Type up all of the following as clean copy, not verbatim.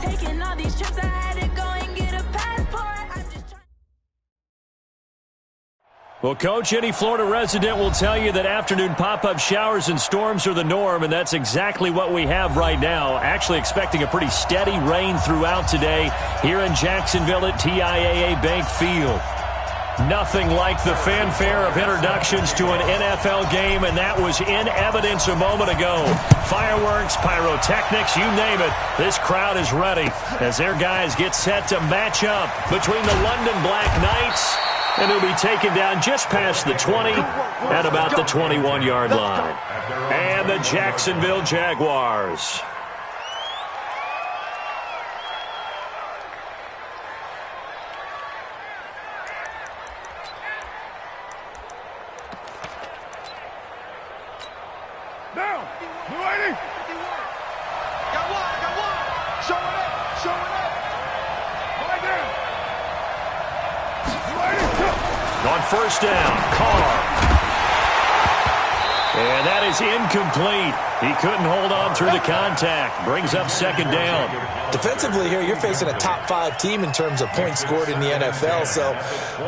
Taking all these trips, I had to go and get a passport. I'm just trying. Well, Coach, any Florida resident will tell you that afternoon pop-up showers and storms are the norm, and that's exactly what we have right now. Actually expecting a pretty steady rain throughout today here in Jacksonville at TIAA Bank Field. Nothing like the fanfare of introductions to an NFL game, and that was in evidence a moment ago. Fireworks, pyrotechnics, you name it. This crowd is ready as their guys get set to match up between the London Black Knights, and he'll be taken down just past the 20 at about the 21-yard line. And the Jacksonville Jaguars. Now, you ready? Got one. Show it up. Right there. You ready? On first down, Carr. And that is incomplete. He couldn't hold on through the contact. Brings up second down. Defensively here, you're facing a top-5 team in terms of points scored in the NFL. So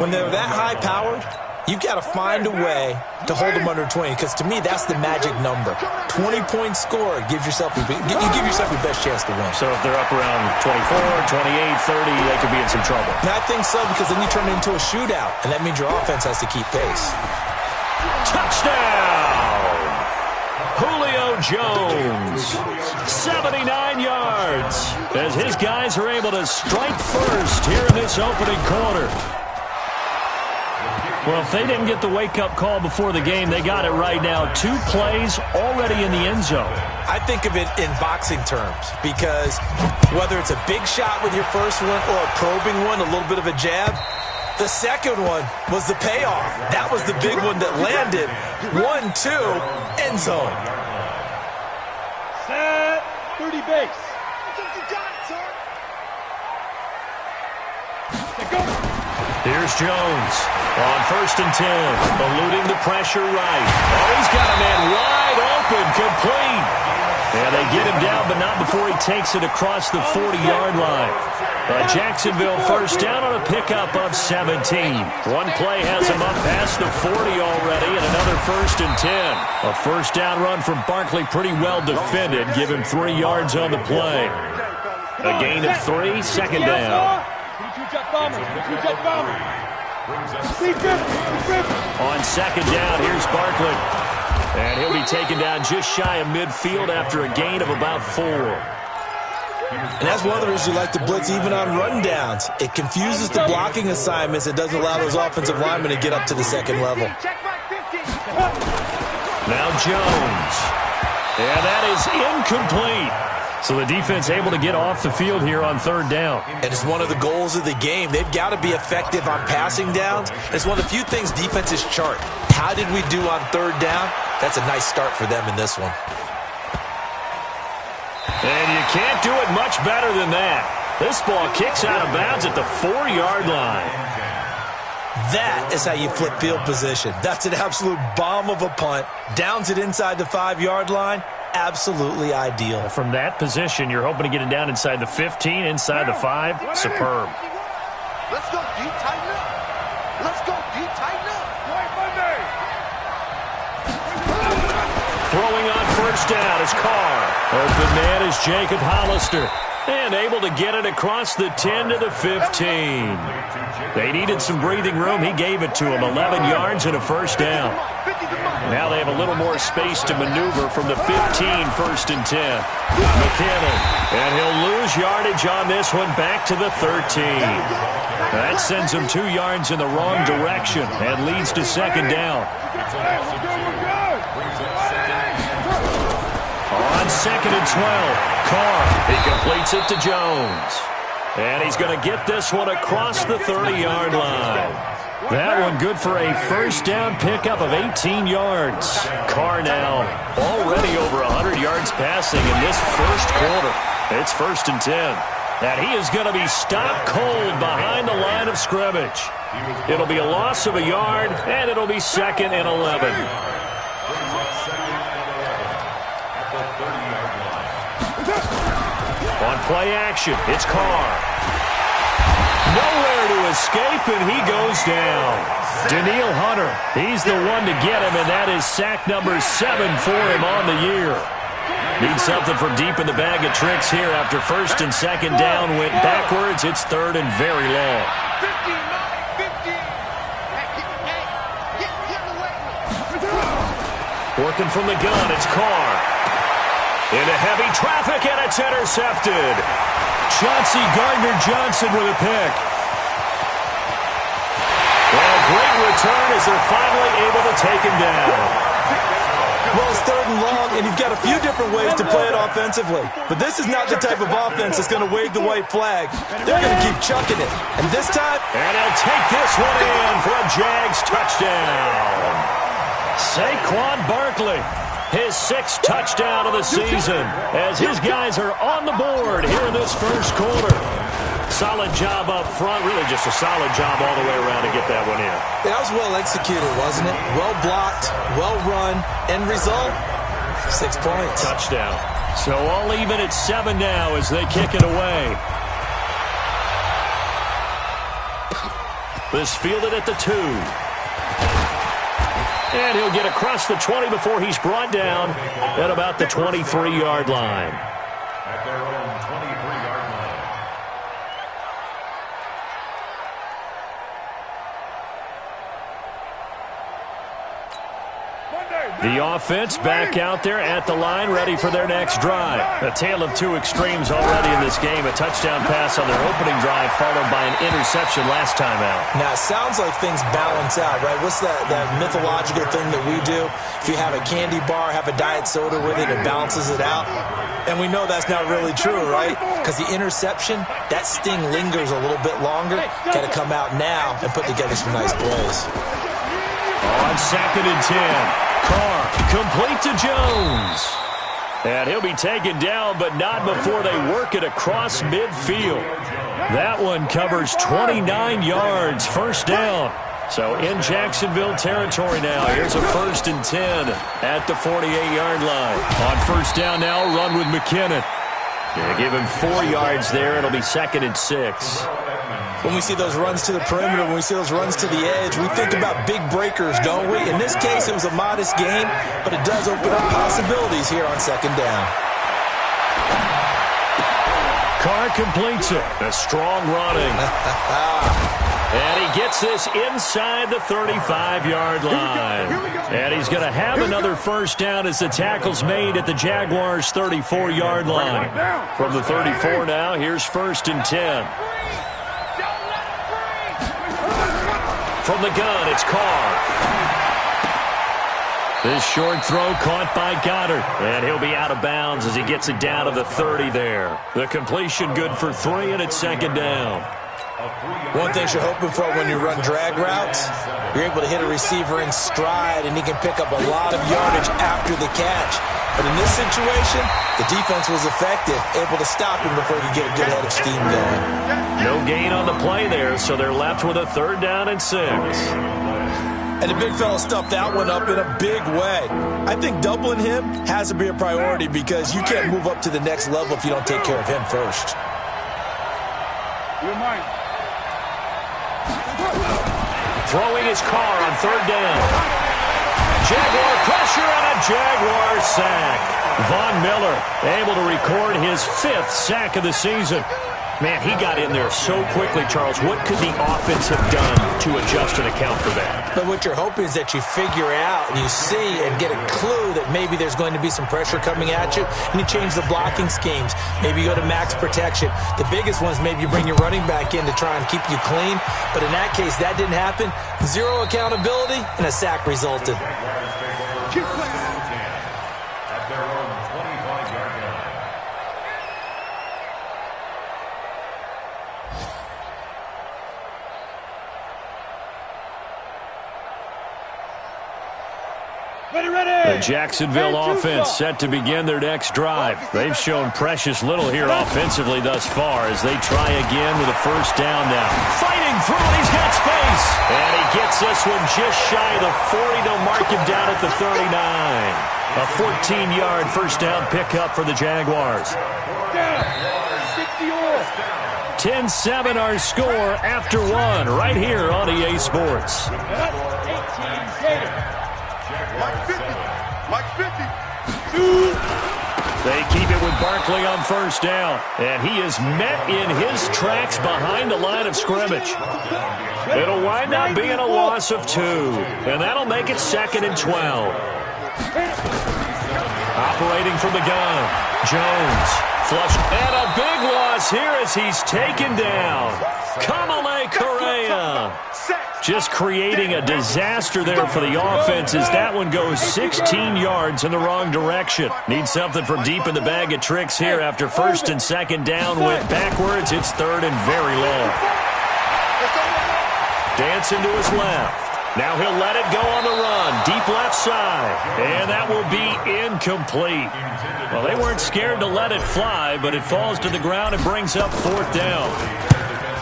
when they're that high-powered, you've got to find a way to hold them under 20, because to me, that's the magic number. 20 points scored, you give yourself your best chance to win. So if they're up around 24, 28, 30, they could be in some trouble. And I think so, because then you turn it into a shootout, and that means your offense has to keep pace. Touchdown! Julio Jones, 79 yards, as his guys are able to strike first here in this opening quarter. Well, if they didn't get the wake-up call before the game, they got it right now. 2 plays already in the end zone. I think of it in boxing terms, because whether it's a big shot with your first one or a probing one, a little bit of a jab, the second one was the payoff. That was the big one that landed. 1-2, end zone. Set. 30 base. Here's Jones on first and 10, eluding the pressure right. Oh, he's got a man wide open, complete. And they get him down, but not before he takes it across the 40-yard line. A Jacksonville first down on a pickup of 17. One play has him up past the 40 already, and another first and 10. A first down run from Barkley, pretty well defended. Give him 3 yards on the play. A gain of 3, second down. On second down, here's Barkley. And he'll be taken down just shy of midfield after a gain of about 4. And that's one of the reasons you like to blitz even on rundowns. It confuses the blocking assignments. It doesn't allow those offensive linemen to get up to the second level. Now Jones. And that is incomplete. So the defense able to get off the field here on third down. And it's one of the goals of the game. They've got to be effective on passing downs. It's one of the few things defenses chart. How did we do on third down? That's a nice start for them in this one. And you can't do it much better than that. This ball kicks out of bounds at the 4-yard line. That is how you flip field position. That's an absolute bomb of a punt. Downs it inside the 5-yard line. Absolutely ideal. From that position, you're hoping to get it down inside the 15, inside the 5. Superb. Let's go, D. Tighten up. Let's go, D. Tighten up. Right Monday. Throwing on first down is Carr. Open man is Jacob Hollister. And able to get it across the 10 to the 15. They needed some breathing room. He gave it to them. 11 yards and a first down. Now they have a little more space to maneuver from the 15, first and 10. McKinnon. And he'll lose yardage on this one back to the 13. That sends him 2 yards in the wrong direction and leads to second down. On second and 12. Carr, he completes it to Jones. And he's going to get this one across the 30-yard line. That one good for a first down pickup of 18 yards. Carr now already over 100 yards passing in this first quarter. It's first and 10. And he is going to be stopped cold behind the line of scrimmage. It'll be a loss of a yard, and it'll be second and 11. On play action. It's Carr. Nowhere to escape, and he goes down. Daniil Hunter, he's the one to get him, and that is sack number 7 for him on the year. Needs something from deep in the bag of tricks here after first and second down went backwards. It's third and very long. Working from the gun, it's Carr. Into heavy traffic, and it's intercepted. Chauncey Gardner-Johnson with a pick. And a great return as they're finally able to take him down. Well, it's third and long, and you've got a few different ways to play it offensively. But this is not the type of offense that's going to wave the white flag. They're going to keep chucking it. And this time... And he'll take this one in for a Jags touchdown. Saquon Barkley, his 6th touchdown of the season, as his guys are on the board here in this first quarter. Solid job up front, really just a solid job all the way around to get that one in. That was well executed, wasn't it? Well blocked, well run, end result, 6 points. Touchdown. So all even at 7 now as they kick it away. This fielded at the 2. And he'll get across the 20 before he's brought down at about the 23-yard line. At their own 23-yard line. The offense back out there at the line, ready for their next drive. A tale of two extremes already in this game. A touchdown pass on their opening drive, followed by an interception last time out. Now, it sounds like things balance out, right? What's that mythological thing that we do? If you have a candy bar, have a diet soda with it, it balances it out. And we know that's not really true, right? Because the interception, that sting lingers a little bit longer. Got to come out now and put together some nice plays. On 2nd and 10. Carr complete to Jones. And he'll be taken down, but not before they work it across midfield. That one covers 29 yards, first down. So in Jacksonville territory now. Here's a 1st and 10 at the 48-yard line. On first down now, run with McKinnon. They give him 4 yards there. It'll be 2nd and 6. When we see those runs to the perimeter, when we see those runs to the edge, we think about big breakers, don't we? In this case, it was a modest game, but it does open up possibilities here on 2nd down. Carr completes it. A strong running. And he gets this inside the 35-yard line. And he's going to have another first down as the tackle's made at the Jaguars' 34-yard line. From the 34 now, here's 1st and 10. From the gun, it's Carr. This short throw caught by Goddard. And he'll be out of bounds as he gets it down to the 30 there. The completion good for 3, and it's 2nd down. One thing you're hoping for when you run drag routes, you're able to hit a receiver in stride, and he can pick up a lot of yardage after the catch. But in this situation, the defense was effective, able to stop him before he could get a good head of steam going. No gain on the play there, so they're left with a 3rd down and 6. And the big fella stuffed that one up in a big way. I think doubling him has to be a priority because you can't move up to the next level if you don't take care of him first. Throwing his Carr on 3rd down. Jaguar pressure and a Jaguar sack. Von Miller able to record his 5th sack of the season. Man, he got in there so quickly, Charles. What could the offense have done to adjust and account for that? But what you're hoping is that you figure out and you see and get a clue that maybe there's going to be some pressure coming at you, and you change the blocking schemes. Maybe you go to max protection. The biggest one is maybe you bring your running back in to try and keep you clean. But in that case, that didn't happen. 0 accountability, and a sack resulted. At their own 25-yard line. The Jacksonville offense set to begin their next drive. They've shown precious little here offensively thus far as they try again with a 1st down now. Fighting through it, he's got space. And he gets this one just shy of the 40. They'll mark him down at the 39. A 14-yard 1st down pickup for the Jaguars. 10-7 our score after one right here on EA Sports. Mike 50. They keep it with Barkley on first down, and he is met in his tracks behind the line of scrimmage. It'll wind up being a loss of 2, and that'll make it 2nd and 12. Operating from the gun, Jones. Flush, and a big loss here as he's taken down. Kamale Correa just creating a disaster there for the offense as that one goes 16 yards in the wrong direction. Need something from deep in the bag of tricks here after 1st and 2nd down went backwards. It's 3rd and very long. Dancing to his left. Now he'll let it go on the run. Deep left side. And that will be incomplete. Well, they weren't scared to let it fly, but it falls to the ground and brings up 4th down.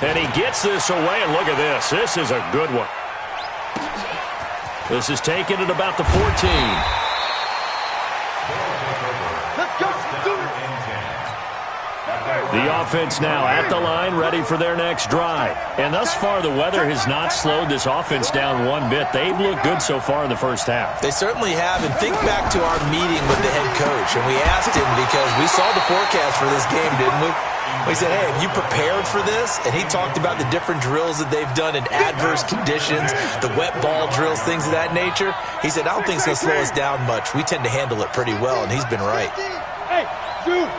And he gets this away, and look at this. This is a good one. This is taken at about the 14. Let's go. The offense now at the line, ready for their next drive. And thus far, the weather has not slowed this offense down one bit. They've looked good so far in the first half. They certainly have. And think back to our meeting with the head coach. And we asked him because we saw the forecast for this game, didn't we? We said, hey, have you prepared for this? And he talked about the different drills that they've done in adverse conditions, the wet ball drills, things of that nature. He said, I don't think it's going to slow us down much. We tend to handle it pretty well, and he's been right. Hey, dude.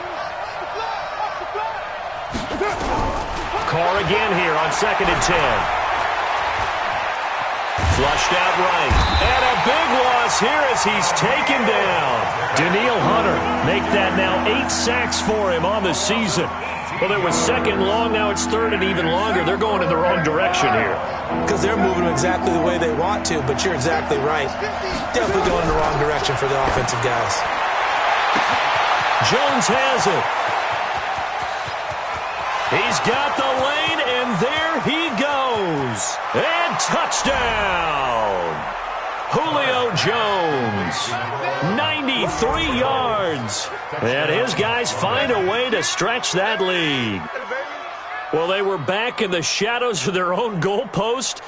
Carr again here on 2nd and 10. Flushed out right. And a big loss here as he's taken down. Daniil Hunter make that now 8 sacks for him on the season. Well, it was 2nd long, now it's 3rd and even longer. They're going in the wrong direction here. Because they're moving exactly the way they want to, but you're exactly right. Definitely going in the wrong direction for the offensive guys. Jones has it. He's got the lane, and there he goes. And touchdown. Julio Jones, 93 yards. And his guys find a way to stretch that lead. Well, they were back in the shadows of their own goalpost,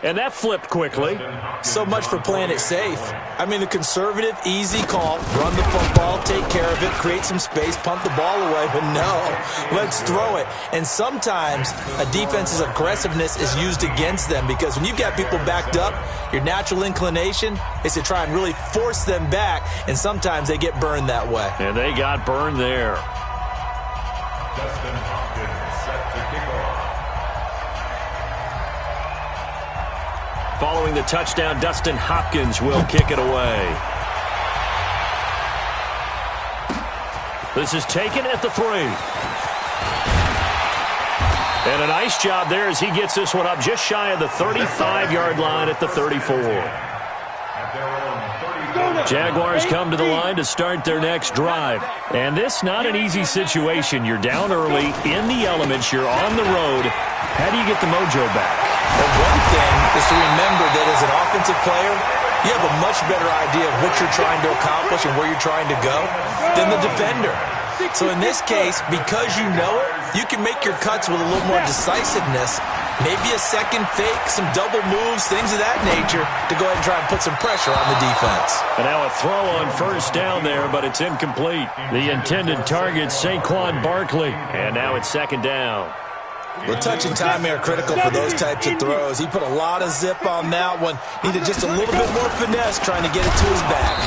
and that flipped quickly. So much for playing it safe. I mean, the conservative, easy call, run the football, take care of it, create some space, punt the ball away. But no, let's throw it. And sometimes a defense's aggressiveness is used against them because when you've got people backed up, your natural inclination is to try and really force them back, and sometimes they get burned that way. And they got burned there. Dustin Hopkins set to kick off. Following the touchdown, Dustin Hopkins will kick it away. This is taken at the 3. And a nice job there as he gets this one up just shy of the 35-yard line at the 34. Jaguars come to the line to start their next drive. And this not an easy situation. You're down early, in the elements, you're on the road. How do you get the mojo back? Well, one thing is to remember that as an offensive player, you have a much better idea of what you're trying to accomplish and where you're trying to go than the defender. So in this case, because you know it, you can make your cuts with a little more decisiveness, maybe a second fake, some double moves, things of that nature, to go ahead and try and put some pressure on the defense. And now a throw on first down there, but it's incomplete. The intended target, Saquon Barkley. And now it's 2nd down. Well, touch and timing are critical for those types of throws. He put a lot of zip on that one. Needed just a little bit more finesse trying to get it to his back.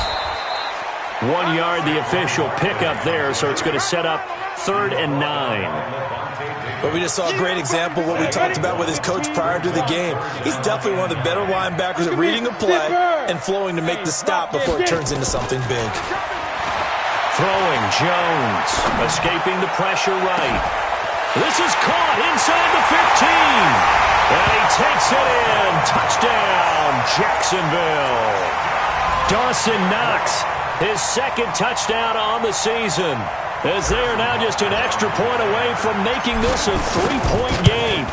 1 yard, the official pickup there, so it's going to set up 3rd and 9. But we just saw a great example of what we talked about with his coach prior to the game. He's definitely one of the better linebackers at reading a play and flowing to make the stop before it turns into something big. Throwing, Jones, escaping the pressure right. This is caught inside the 15. And he takes it in. Touchdown, Jacksonville. Dawson Knox, his 2nd touchdown on the season, as they are now just an extra point away from making this a 3-point game.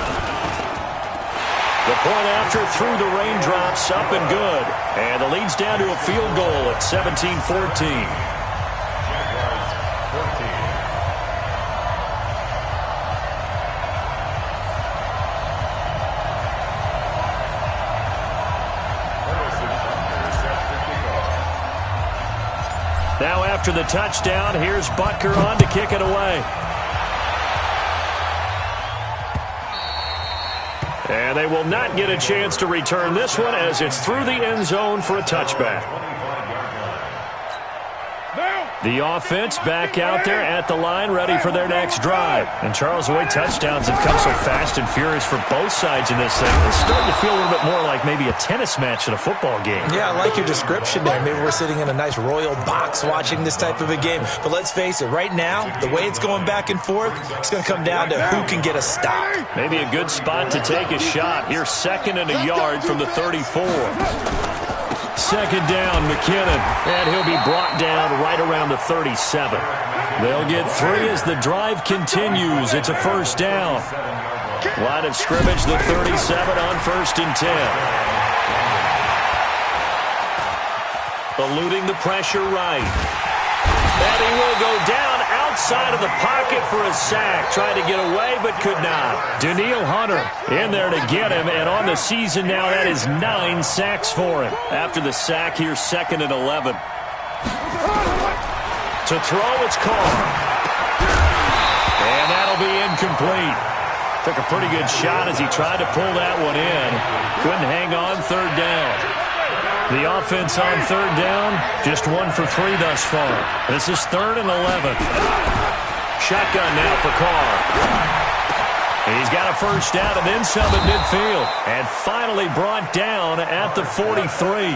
The point after through the raindrops, up and good. And the lead's down to a field goal at 17-14. after the touchdown, here's Butker on to kick it away. And they will not get a chance to return this one as it's through the end zone for a touchback. The offense back out there at the line, ready for their next drive. And Charles, the way touchdowns have come so fast and furious for both sides in this thing, it's starting to feel a little bit more like maybe a tennis match in a football game. Yeah, I like your description there. Maybe we're sitting in a nice royal box watching this type of a game. But let's face it, right now, the way it's going back and forth, it's going to come down to who can get a stop. Maybe a good spot to take a shot. Here's 2nd and a yard from the 34. 2nd down, McKinnon, and he'll be brought down right around the 37. They'll get 3 as the drive continues. It's a 1st down. Line of scrimmage, the 37 on 1st and 10. Eluding the pressure right. And he will go down outside of the pocket for a sack. Tried to get away, but could not. Daniil Hunter in there to get him, and on the season now, that is 9 sacks for him. After the sack, here's 2nd and 11. To throw, it's Carr. And that'll be incomplete. Took a pretty good shot as he tried to pull that one in. Couldn't hang on, 3rd down. The offense on 3rd down, just 1 for 3 thus far. This is 3rd and 11. Shotgun now for Carr. He's got a 1st down and then some at midfield. And finally brought down at the 43.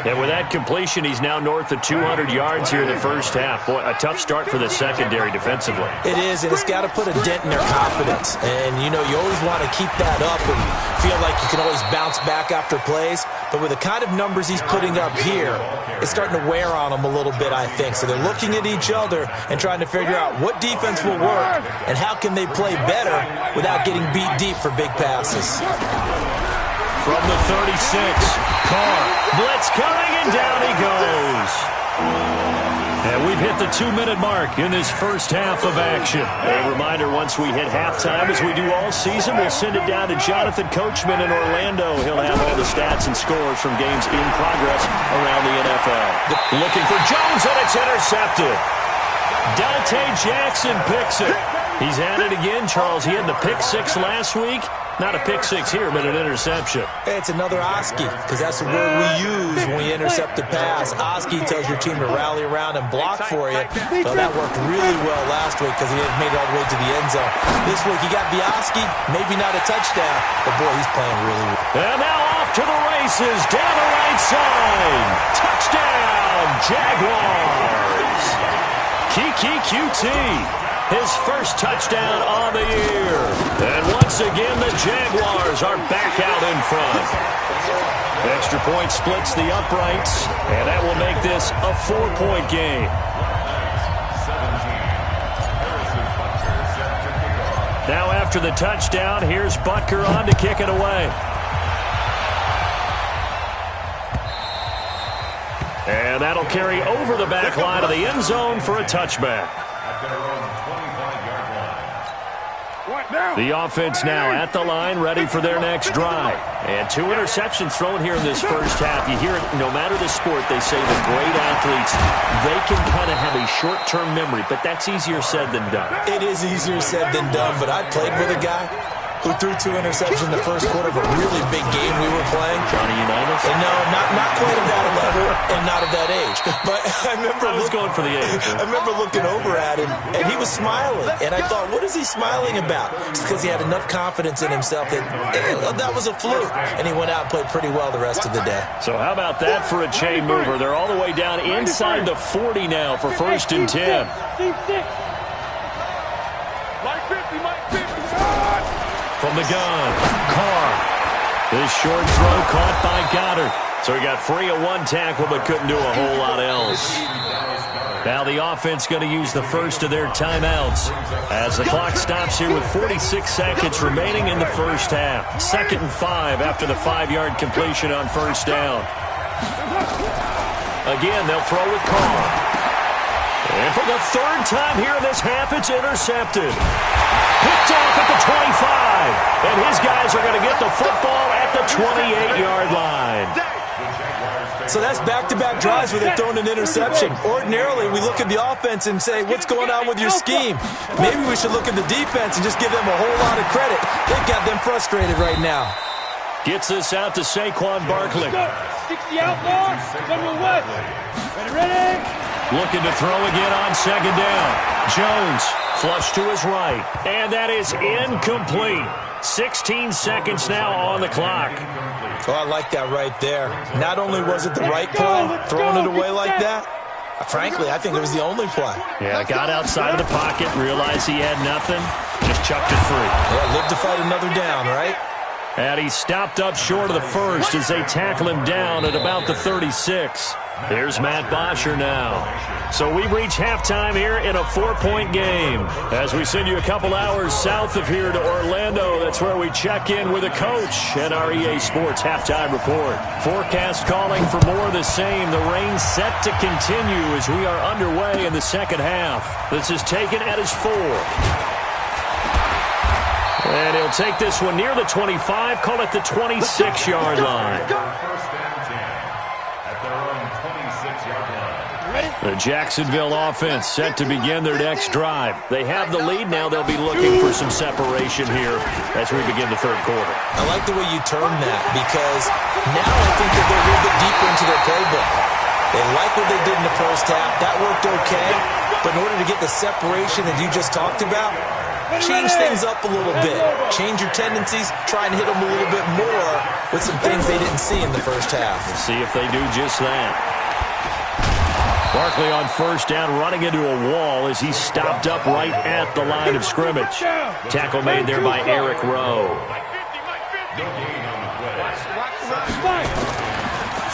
And with that completion, he's now north of 200 yards here in the 1st half. Boy, a tough start for the secondary defensively. It is, and it's got to put a dent in their confidence. And, you know, you always want to keep that up and feel like you can always bounce back after plays. But with the kind of numbers he's putting up here, it's starting to wear on them a little bit, I think. So they're looking at each other and trying to figure out what defense will work and how can they play better without getting beat deep for big passes. From the 36, Carr, blitz coming, and down he goes. And we've hit the 2-minute mark in this 1st half of action. A reminder, once we hit halftime, as we do all season, we'll send it down to Jonathan Coachman in Orlando. He'll have all the stats and scores from games in progress around the NFL. Looking for Jones, and it's intercepted. Dante Jackson picks it. He's at it again, Charles. He had the pick 6 last week. Not a pick 6 here, but an interception. It's another Oski, because that's the word we use when we intercept a pass. Oski tells your team to rally around and block for you. So that worked really well last week because he had made it all the way to the end zone. This week he got the Oski, maybe not a touchdown, but boy, he's playing really well. And now off to the races, down the right side. Touchdown, Jaguars. Kiki QT. His first touchdown on the year. And once again, the Jaguars are back out in front. Extra point splits the uprights, and that will make this a 4-point game. Now after the touchdown, here's Butker on to kick it away. And that'll carry over the back line of the end zone for a touchback. The offense now at the line, ready for their next drive. And 2 interceptions thrown here in this 1st half. You hear it, no matter the sport, they say the great athletes, they can kind of have a short-term memory, but that's easier said than done. It is easier said than done, but I played with a guy who threw 2 interceptions in the 1st quarter of a really big game we were playing. Johnny Unitas? And no, not quite of that level and not of that age. But I remember I was going for the age. I remember looking over at him, and he was smiling. And I thought, what is he smiling about? It's because he had enough confidence in himself that that was a fluke. And he went out and played pretty well the rest of the day. So how about that for a chain mover? They're all the way down inside the 40 now for 1st and 10. From the gun, Carr. This short throw caught by Goddard. So he got free of 1 tackle but couldn't do a whole lot else. Now the offense going to use the first of their timeouts as the clock stops here with 46 seconds remaining in the 1st half. 2nd and 5 after the 5-yard completion on 1st down. Again, they'll throw with Carr. And for the 3rd time here in this half, it's intercepted. Picked off at the 25. And his guys are going to get the football at the 28-yard line. So that's back-to-back drives where they're throwing an interception. Ordinarily, we look at the offense and say, what's going on with your scheme? Maybe we should look at the defense and just give them a whole lot of credit. They've got them frustrated right now. Gets this out to Saquon Barkley. 60 out more. Number one. Ready? Looking to throw again on second down. Jones, flush to his right. And that is incomplete. 16 seconds now on the clock. Oh, I like that right there. Not only was it the right play, throwing it away like that, frankly, I think it was the only play. Yeah, got outside of the pocket, realized he had nothing, just chucked it free. Yeah, live to fight another down, right? And he stopped up short of the first as they tackle him down at about the 36. Here's Matt Bosher now. So we've reached halftime here in a 4-point game. As we send you a couple hours south of here to Orlando, that's where we check in with a coach at our EA Sports Halftime Report. Forecast calling for more of the same. The rain set to continue as we are underway in the second half. This is taken at his 4. And he'll take this one near the 25, call it the 26-yard line. First and 10 at their own 26-yard line. The Jacksonville offense set to begin their next drive. They have the lead now. They'll be looking for some separation here as we begin the third quarter. I like the way you term that because now I think that they're a little bit deeper into their playbook. They like what they did in the first half. That worked okay. But in order to get the separation that you just talked about, change things up a little bit. Change your tendencies. Try and hit them a little bit more with some things they didn't see in the first half. We'll see if they do just that. Barkley on first down running into a wall as he stopped up right at the line of scrimmage. Tackle made there by Eric Rowe.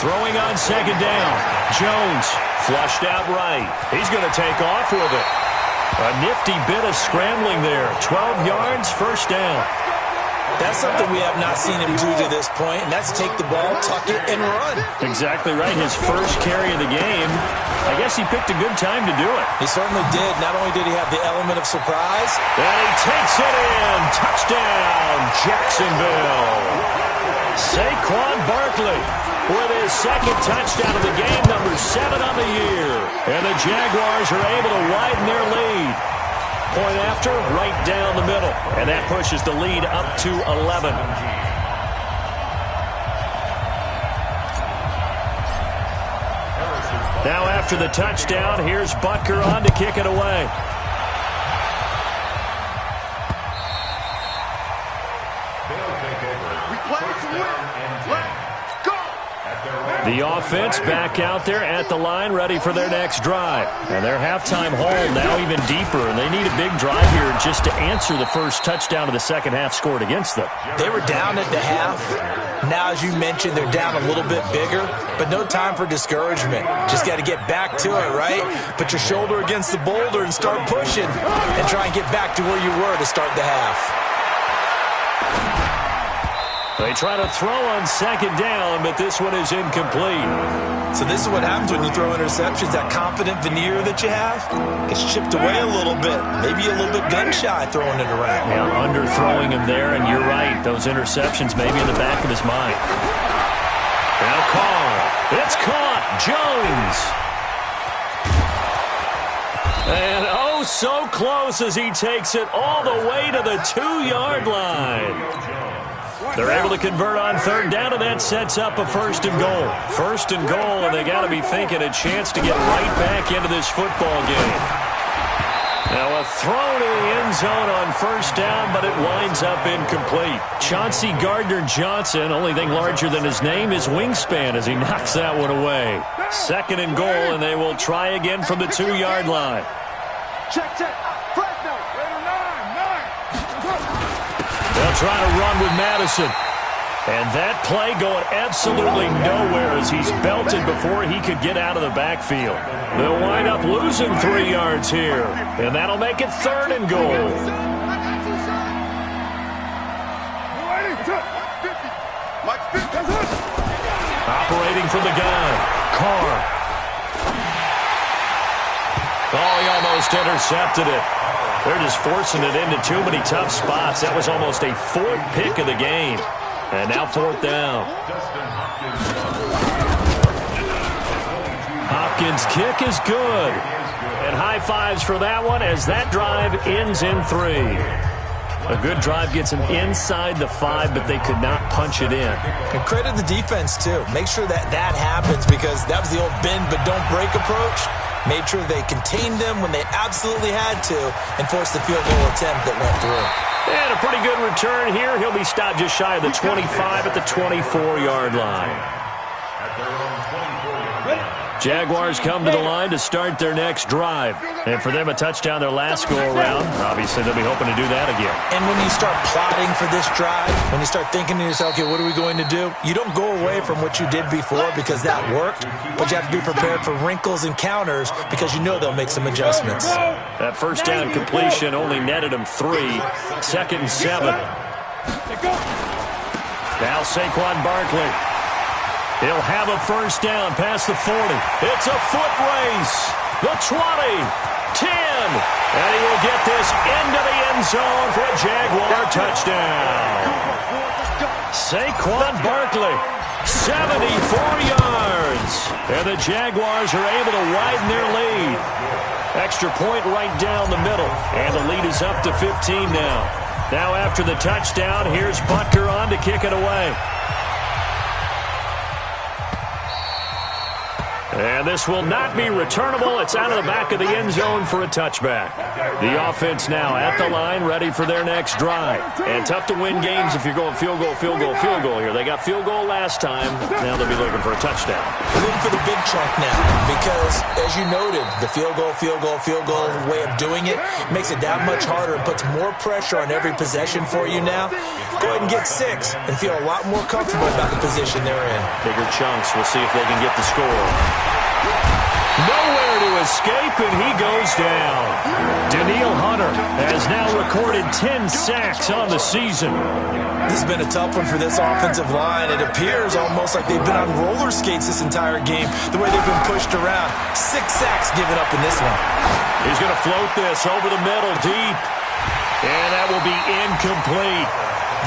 Throwing on second down. Jones flushed out right. He's going to take off with it. A nifty bit of scrambling there. 12 yards, first down. That's something we have not seen him do to this point, and that's take the ball, tuck it, and run. Exactly right. His first carry of the game. I guess he picked a good time to do it. He certainly did. Not only did he have the element of surprise. And he takes it in. Touchdown, Jacksonville. Saquon Barkley with his second touchdown of the game, number 7 on the year. And the Jaguars are able to widen their lead. Point after, right down the middle. And that pushes the lead up to 11. Now after the touchdown, here's Butker on to kick it away. The offense back out there at the line, ready for their next drive. And their halftime hole now even deeper, and they need a big drive here just to answer the first touchdown of the second half scored against them. They were down at the half. Now, as you mentioned, they're down a little bit bigger, but no time for discouragement. Just got to get back to it, right? Put your shoulder against the boulder and start pushing and try and get back to where you were to start the half. They try to throw on second down, but this one is incomplete. So this is what happens when you throw interceptions. That confident veneer that you have gets chipped away a little bit. Maybe a little bit gun-shy throwing it around. Yeah, underthrowing him there, and you're right. Those interceptions maybe in the back of his mind. Now Carr. It's caught. Jones. And oh, so close as he takes it all the way to the 2-yard line. They're able to convert on third down, and that sets up a first and goal. First and goal, and they got to be thinking a chance to get right back into this football game. Now a throw to the end zone on first down, but it winds up incomplete. Chauncey Gardner-Johnson, only thing larger than his name is wingspan as he knocks that one away. Second and goal, and they will try again from the 2-yard line. Check. Fresno. They'll try to run with Madison. And that play going absolutely nowhere as he's belted before he could get out of the backfield. They'll wind up losing 3 yards here. And that'll make it third and goal. Operating from the gun. Carr. Oh, he almost intercepted it. They're just forcing it into too many tough spots. That was almost a 4th pick of the game. And now 4th down. Hopkins' kick is good. And high fives for that one as that drive ends in 3. A good drive gets them inside the 5, but they could not punch it in. And credit the defense, too. Make sure that happens because that was the old bend but don't break approach. Made sure they contained them when they absolutely had to and forced the field goal attempt that went through. And a pretty good return here. He'll be stopped just shy of the 25 at the 24-yard line. At their own 24-yard line. Jaguars come to the line to start their next drive. And for them, a touchdown their last go-around. Obviously, they'll be hoping to do that again. And when you start plotting for this drive, when you start thinking to yourself, okay, what are we going to do? You don't go away from what you did before because that worked, but you have to be prepared for wrinkles and counters because you know they'll make some adjustments. That first down completion only netted them 3. 2nd and 7. Now Saquon Barkley. He'll have a first down past the 40. It's a foot race. The 20, 10, and he will get this into the end zone for a Jaguar touchdown. Saquon Barkley, 74 yards. And the Jaguars are able to widen their lead. Extra point right down the middle, and the lead is up to 15 now. Now after the touchdown, here's Butker on to kick it away. And this will not be returnable. It's out of the back of the end zone for a touchback. The offense now at the line, ready for their next drive. And tough to win games if you're going field goal here. They got field goal last time. Now they'll be looking for a touchdown. They're looking for the big chunk now because, as you noted, the field goal way of doing it makes it that much harder and puts more pressure on every possession for you now. Go ahead and get 6 and feel a lot more comfortable about the position they're in. Bigger chunks. We'll see if they can get the score. Nowhere to escape, and he goes down. Danielle Hunter has now recorded 10 sacks on the season. This has been a tough one for this offensive line. It appears almost like they've been on roller skates this entire game, the way they've been pushed around. 6 sacks given up in this one. He's going to float this over the middle deep, and that will be incomplete.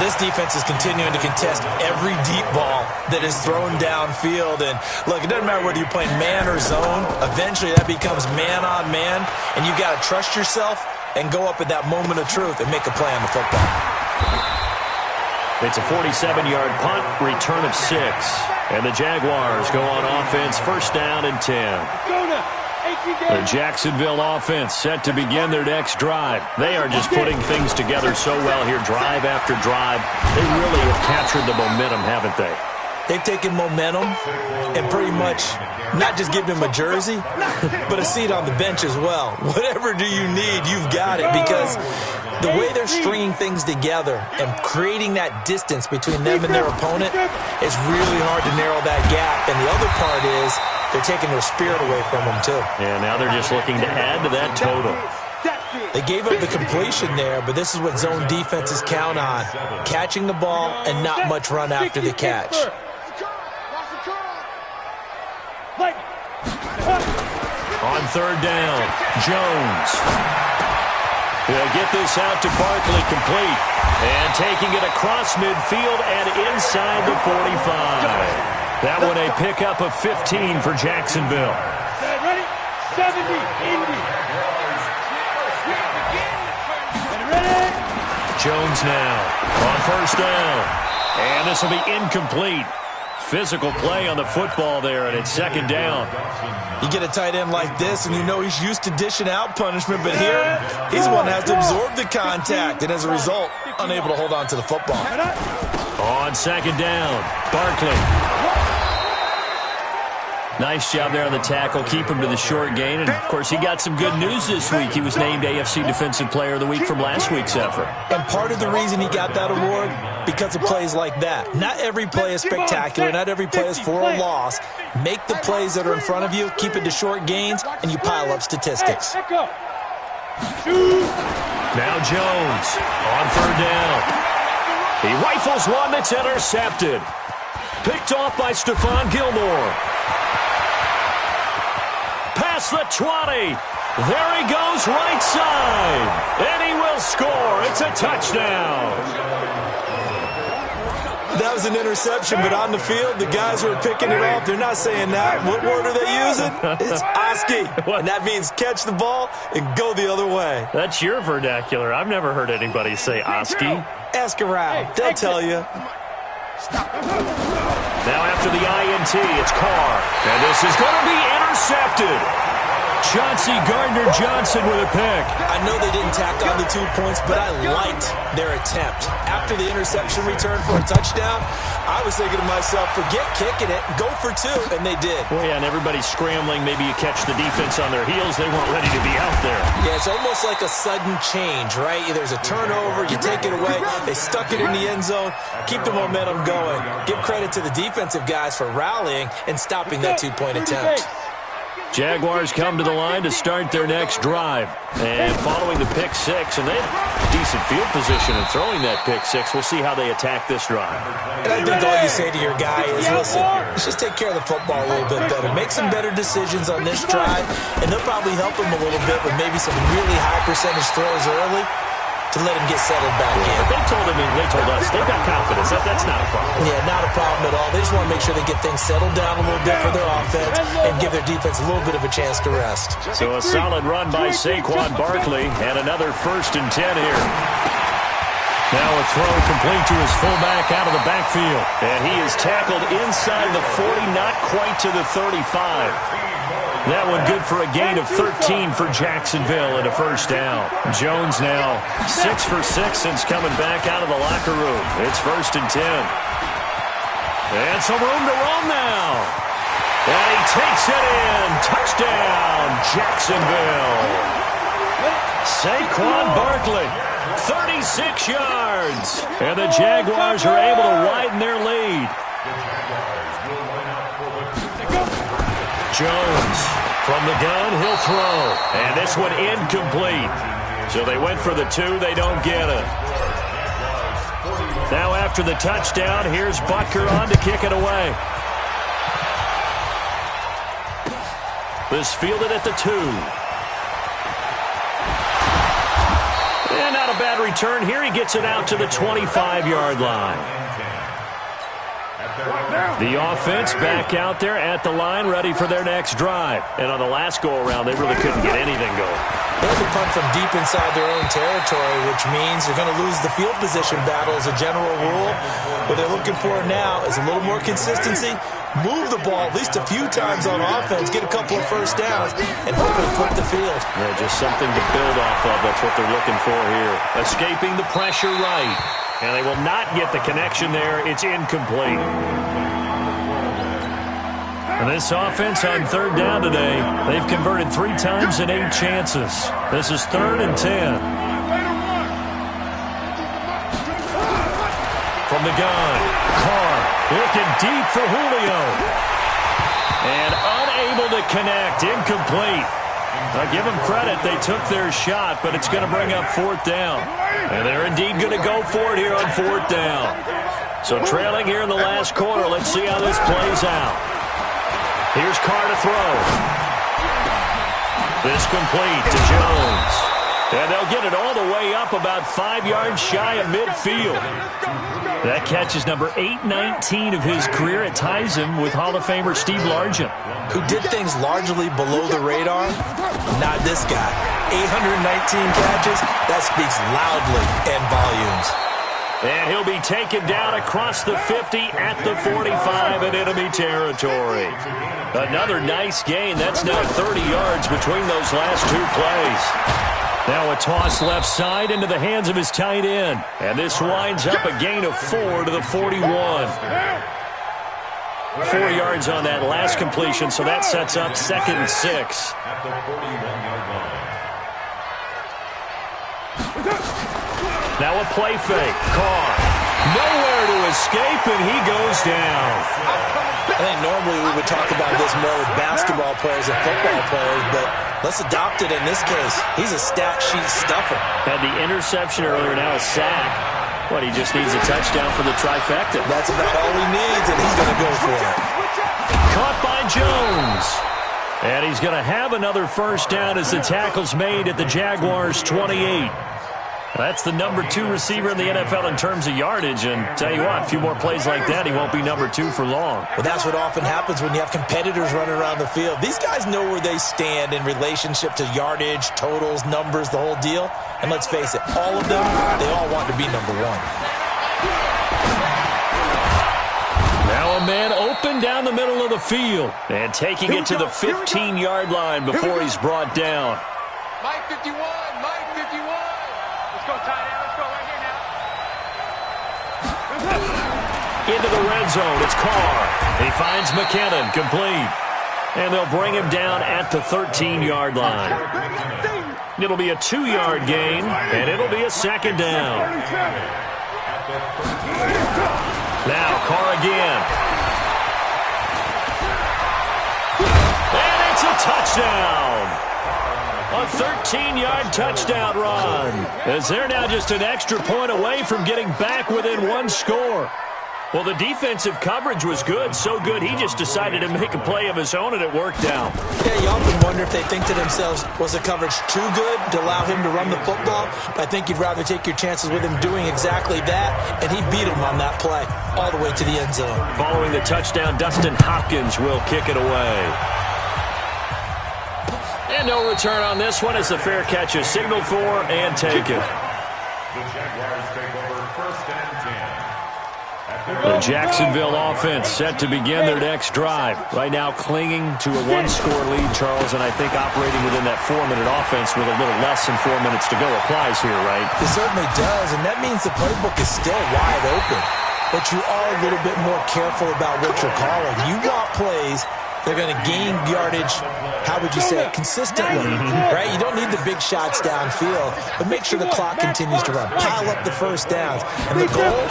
This defense is continuing to contest every deep ball that is thrown downfield. And, look, it doesn't matter whether you're playing man or zone. Eventually, that becomes man-on-man, and you've got to trust yourself and go up at that moment of truth and make a play on the football. It's a 47-yard punt, return of 6. And the Jaguars go on offense, first down and 10. The Jacksonville offense set to begin their next drive. They are just putting things together so well here, drive after drive. They really have captured the momentum, haven't they? They've taken momentum and pretty much not just given him a jersey, but a seat on the bench as well. Whatever do you need, you've got it, because the way they're stringing things together and creating that distance between them and their opponent, it's really hard to narrow that gap. And the other part is they're taking their spirit away from them, too. Yeah, now they're just looking to add to that total. They gave up the completion there, but this is what zone defenses count on. Catching the ball and not much run after the catch. On third down, Jones. They'll get this out to Barkley, complete. And taking it across midfield and inside the 45. That one a pickup of 15 for Jacksonville. Ready? 70, Indy. Ready? Jones now on first down. And this will be incomplete. Physical play on the football there, and it's second down. You get a tight end like this, and you know he's used to dishing out punishment, but here, he's the one that has to absorb the contact, and as a result, unable to hold on to the football. On second down, Barkley. Nice job there on the tackle. Keep him to the short gain. And, of course, he got some good news this week. He was named AFC Defensive Player of the Week from last week's effort. And part of the reason he got that award, because of plays like that. Not every play is spectacular. Not every play is for a loss. Make the plays that are in front of you, keep it to short gains, and you pile up statistics. Now Jones on third down. He rifles one that's intercepted. Picked off by Stephon Gilmore. Past the 20. There he goes right side. And he will score. It's a touchdown. That was an interception, but on the field, the guys who are picking it off, they're not saying that. What word are they using? It's Oski, and that means catch the ball and go the other way. That's your vernacular. I've never heard anybody say Oski. Ask around. They'll tell you. Now after the INT, it's Carr. And this is going to be intercepted. Chauncey Gardner-Johnson with a pick. I know they didn't tack on the 2 points, but I liked their attempt. After the interception return for a touchdown, I was thinking to myself, forget kicking it, go for 2, and they did. Well, yeah, and everybody's scrambling. Maybe you catch the defense on their heels. They weren't ready to be out there. Yeah, it's almost like a sudden change, right? There's a turnover, you take it away, they stuck it in the end zone, keep the momentum going. Give credit to the defensive guys for rallying and stopping that 2-point attempt. Jaguars come to the line to start their next drive. And following the pick six, and they have decent field position in throwing that pick six. We'll see how they attack this drive. And I think all you say to your guy is, listen, let's just take care of the football a little bit better. Make some better decisions on this drive, and they'll probably help him a little bit with maybe some really high percentage throws early to let him get settled back in. But they told us they've got confidence. That's not a problem. Yeah, not a problem at all. They just want to make sure they get things settled down a little bit for their offense and give their defense a little bit of a chance to rest. So a solid run by Saquon Barkley and another 1st and 10 here. Now a throw complete to his fullback out of the backfield. And he is tackled inside the 40, not quite to the 35. That one good for a gain of 13 for Jacksonville and a 1st down. Jones now 6 for 6 since coming back out of the locker room. It's 1st and 10. And some room to run now. And he takes it in. Touchdown, Jacksonville. Saquon Barkley, 36 yards. And the Jaguars are able to widen their lead. Jones from the gun, he'll throw. And this one incomplete. So they went for the 2, they don't get it. Now after the touchdown, here's Butker on to kick it away. This fielded at the 2. And not a bad return here. He gets it out to the 25-yard line. The offense back out there at the line, ready for their next drive. And on the last go-around, they really couldn't get anything going. They had to punt from deep inside their own territory, which means you're going to lose the field position battle as a general rule. What they're looking for now is a little more consistency, move the ball at least a few times on offense, get a couple of 1st downs, and hopefully flip the field. Yeah, just something to build off of. That's what they're looking for here. Escaping the pressure right. And they will not get the connection there. It's incomplete. And this offense on 3rd down today, they've converted 3 times in 8 chances. This is 3rd and 10. From the gun, Carr looking deep for Julio. And unable to connect, incomplete. I give them credit, they took their shot, but it's going to bring up 4th down. And they're indeed going to go for it here on 4th down. So trailing here in the last quarter, let's see how this plays out. Here's Carr to throw. This complete to Jones. And they'll get it all the way up about 5 yards shy of midfield. That catch is number 819 of his career. It ties him with Hall of Famer Steve Largent, who did things largely below the radar. Not this guy. 819 catches, that speaks loudly in volumes. And he'll be taken down across the 50 at the 45 in enemy territory. Another nice gain. That's now 30 yards between those last 2 plays. Now a toss left side into the hands of his tight end. And this winds up a gain of 4 to the 41. 4 yards on that last completion, so that sets up 2nd and 6. At the 41-yard line. Now a play fake. Carr. Nowhere to escape, and he goes down. I think normally we would talk about this more with basketball players and football players, but let's adopt it in this case. He's a stat sheet stuffer. Had the interception earlier, now a sack. What, he just needs a touchdown for the trifecta. That's about all he needs, and he's going to go for it. Caught by Jones. And he's going to have another 1st down as the tackle's made at the Jaguars' 28. That's the number 2 receiver in the NFL in terms of yardage, and tell you what, a few more plays like that, he won't be number 2 for long. Well, that's what often happens when you have competitors running around the field. These guys know where they stand in relationship to yardage, totals, numbers, the whole deal. And let's face it, all of them, they all want to be number 1. Now a man open down the middle of the field and taking it to the 15-yard line before he's brought down. Mike 51, Mike 51. Let's go, tight end. Let's go right here now. Into the red zone, it's Carr. He finds McKinnon, complete. And they'll bring him down at the 13-yard line. It'll be a 2-yard gain, and it'll be a second down. Now Carr again. And it's a touchdown. A 13-yard touchdown run. As they're now just an extra point away from getting back within 1 score. Well, the defensive coverage was good, so good he just decided to make a play of his own, and it worked out. Yeah, you often wonder if they think to themselves, was the coverage too good to allow him to run the football? I think you'd rather take your chances with him doing exactly that, and he beat him on that play all the way to the end zone. Following the touchdown, Dustin Hopkins will kick it away. And no return on this one as the fair catch is signaled for and taken. The Jaguars take over 1st and 10. The Jacksonville offense set to begin their next drive. Right now clinging to a 1-score lead, Charles, and I think operating within that 4-minute offense with a little less than 4 minutes to go applies here, right? It certainly does, and that means the playbook is still wide open. But you are a little bit more careful about what you're calling. You want plays they're going to gain yardage, how would you say it, consistently, right? You don't need the big shots downfield, but make sure the clock continues to run. Pile up the first downs. And the goal,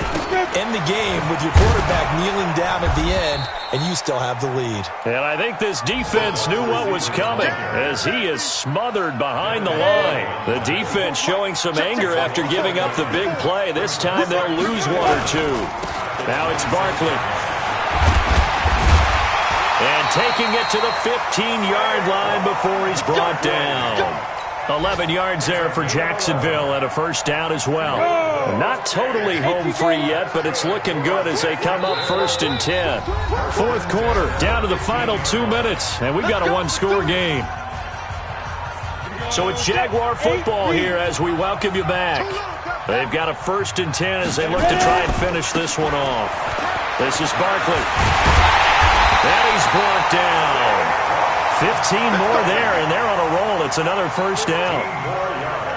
end the game with your quarterback kneeling down at the end, and you still have the lead. And I think this defense knew what was coming as he is smothered behind the line. The defense showing some anger after giving up the big play. This time they'll lose 1 or 2. Now it's Barkley. And taking it to the 15-yard line before he's brought down. 11 yards there for Jacksonville and a first down as well. Not totally home free yet, but it's looking good as they come up 1st and 10. 4th quarter, down to the final 2 minutes, and we've got a 1-score game. So it's Jaguar football here as we welcome you back. They've got a 1st and 10 as they look to try and finish this one off. This is Barkley. And he's brought down. 15 more there, and they're on a roll. It's another first down.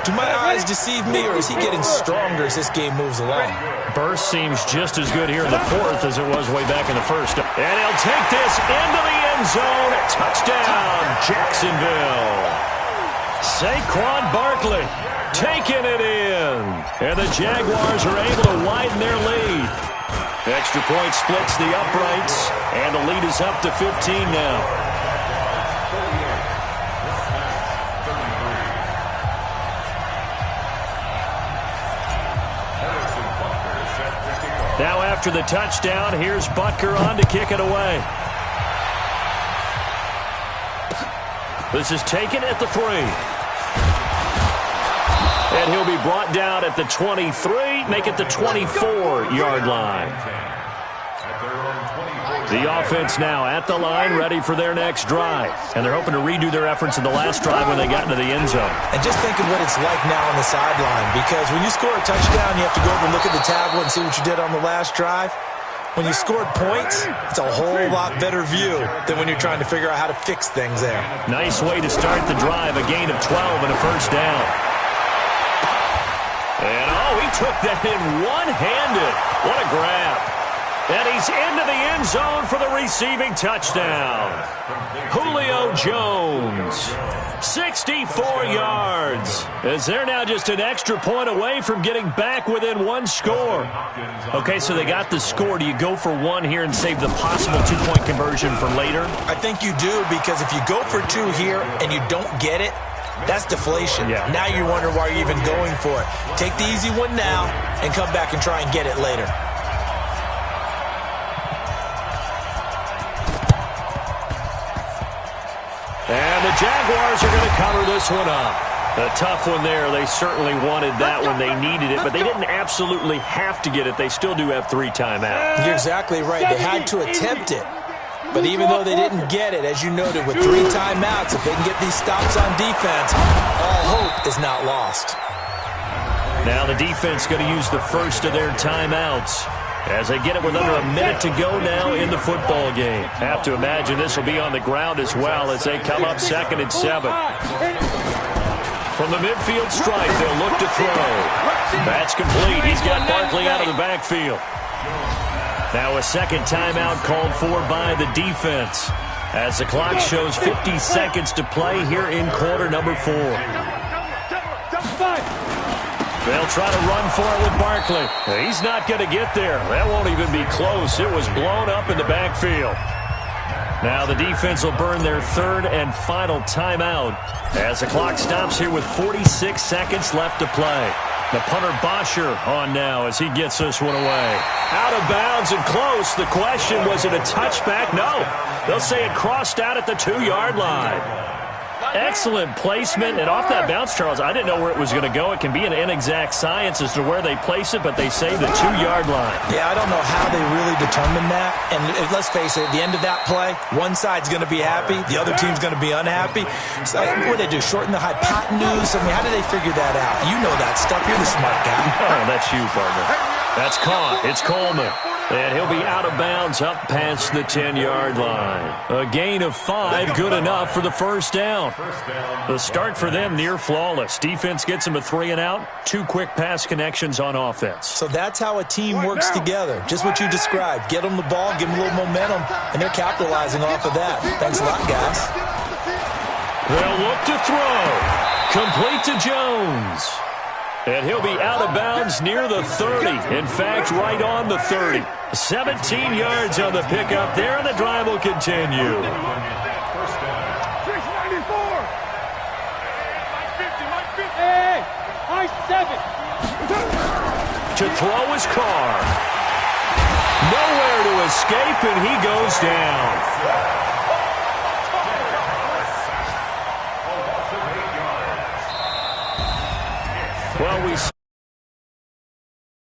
Do my eyes deceive me, or is he getting stronger as this game moves along? Burst seems just as good here in the 4th as it was way back in the 1st. And he'll take this into the end zone. Touchdown, Jacksonville. Saquon Barkley taking it in. And the Jaguars are able to widen their lead. Extra point splits the uprights, and the lead is up to 15 now. Now after the touchdown, here's Butker on to kick it away. This is taken at the 3. And he'll be brought down at the 23, make it the 24-yard line. The offense now at the line, ready for their next drive. And they're hoping to redo their efforts in the last drive when they got into the end zone. And just think of what it's like now on the sideline, because when you score a touchdown, you have to go over and look at the tablet and see what you did on the last drive. When you scored points, it's a whole lot better view than when you're trying to figure out how to fix things there. Nice way to start the drive, a gain of 12 and a first down. And, he took that in one-handed. What a grab. And he's into the end zone for the receiving touchdown. Julio Jones, 64 yards. As they're now just an extra point away from getting back within 1 score. Okay, so they got the score. Do you go for 1 here and save the possible 2-point conversion for later? I think you do, because if you go for 2 here and you don't get it, that's deflation. Yeah. Now you wonder why you're even going for it. Take the easy one now and come back and try and get it later. And the Jaguars are going to cover this one up. A tough one there. They certainly wanted that when they needed it, but they didn't absolutely have to get it. They still do have 3 timeouts. You're exactly right. They had to attempt it. But even though they didn't get it, as you noted, with 3 timeouts, if they can get these stops on defense, all hope is not lost. Now the defense going to use the first of their timeouts as they get it with under a minute to go now in the football game. Have to imagine this will be on the ground as well as they come up 2nd and 7. From the midfield stripe, they'll look to throw. That's complete. He's got Barkley out of the backfield. Now a second timeout called for by the defense as the clock shows 50 seconds to play here in quarter number 4. They'll try to run for it with Barkley. He's not going to get there. That won't even be close. It was blown up in the backfield. Now the defense will burn their 3rd and final timeout as the clock stops here with 46 seconds left to play. The punter Bosher on now as he gets this one away. Out of bounds and close. The question, was it a touchback? No. They'll say it crossed out at the 2-yard line. Excellent placement, and off that bounce, Charles, I didn't know where it was going to go. It can be an inexact science as to where they place it, but they say the 2-yard line. Yeah, I don't know how they really determined that. And let's face it, at the end of that play, one side's going to be happy, the other team's going to be unhappy. So what do they do, shorten the hypotenuse? I mean, how do they figure that out? You know that stuff. You're the smart guy. Oh, that's you, partner. That's caught. It's Coleman. And he'll be out of bounds up past the 10-yard line. A gain of 5, good enough for the first down. The start for them near flawless. Defense gets them a 3 and out. 2 quick pass connections on offense. So that's how a team works together. Just what you described. Get them the ball, give them a little momentum, and they're capitalizing off of that. Thanks a lot, guys. They'll look to throw. Complete to Jones. And he'll be out of bounds near the 30. In fact, right on the 30. 17 yards on the pickup there, and the drive will continue. 694. Hey, high 7. To throw his car. Nowhere to escape, and he goes down. Well, we